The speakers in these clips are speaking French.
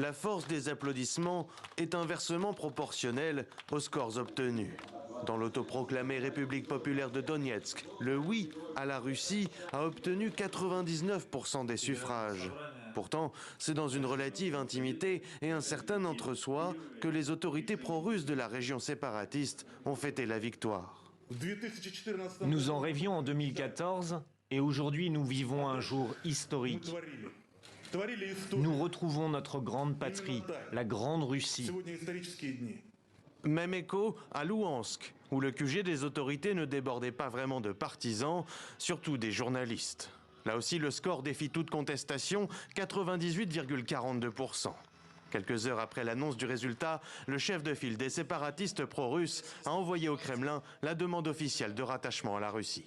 La force des applaudissements est inversement proportionnelle aux scores obtenus. Dans l'autoproclamée République populaire de Donetsk, le oui à la Russie a obtenu 99% des suffrages. Pourtant, c'est dans une relative intimité et un certain entre-soi que les autorités pro-russes de la région séparatiste ont fêté la victoire. Nous en rêvions en 2014 et aujourd'hui nous vivons un jour historique. Nous retrouvons notre grande patrie, la Grande Russie. Même écho à Louhansk, où le QG des autorités ne débordait pas vraiment de partisans, surtout des journalistes. Là aussi, le score défie toute contestation, 98,42%. Quelques heures après l'annonce du résultat, le chef de file des séparatistes pro-russes a envoyé au Kremlin la demande officielle de rattachement à la Russie.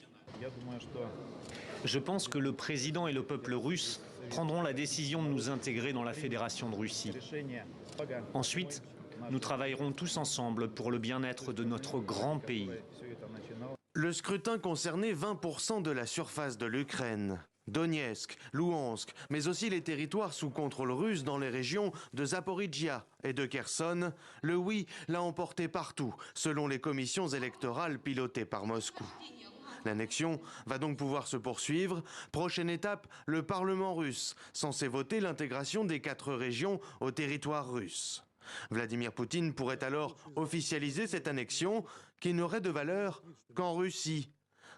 Je pense que le président et le peuple russe prendront la décision de nous intégrer dans la Fédération de Russie. Ensuite, nous travaillerons tous ensemble pour le bien-être de notre grand pays. Le scrutin concernait 20% de la surface de l'Ukraine. Donetsk, Louhansk, mais aussi les territoires sous contrôle russe dans les régions de Zaporijia et de Kherson. Le oui l'a emporté partout, selon les commissions électorales pilotées par Moscou. L'annexion va donc pouvoir se poursuivre. Prochaine étape, le Parlement russe, censé voter l'intégration des 4 régions au territoire russe. Vladimir Poutine pourrait alors officialiser cette annexion qui n'aurait de valeur qu'en Russie.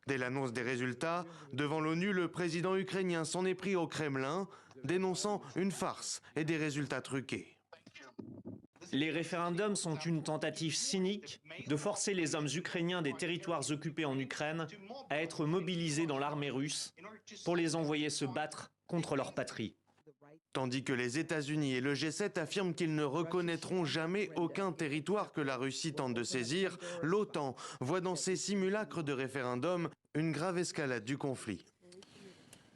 Dès l'annonce des résultats, devant l'ONU, le président ukrainien s'en est pris au Kremlin, dénonçant une farce et des résultats truqués. Les référendums sont une tentative cynique de forcer les hommes ukrainiens des territoires occupés en Ukraine à être mobilisés dans l'armée russe pour les envoyer se battre contre leur patrie. Tandis que les États-Unis et le G7 affirment qu'ils ne reconnaîtront jamais aucun territoire que la Russie tente de saisir, l'OTAN voit dans ces simulacres de référendum une grave escalade du conflit.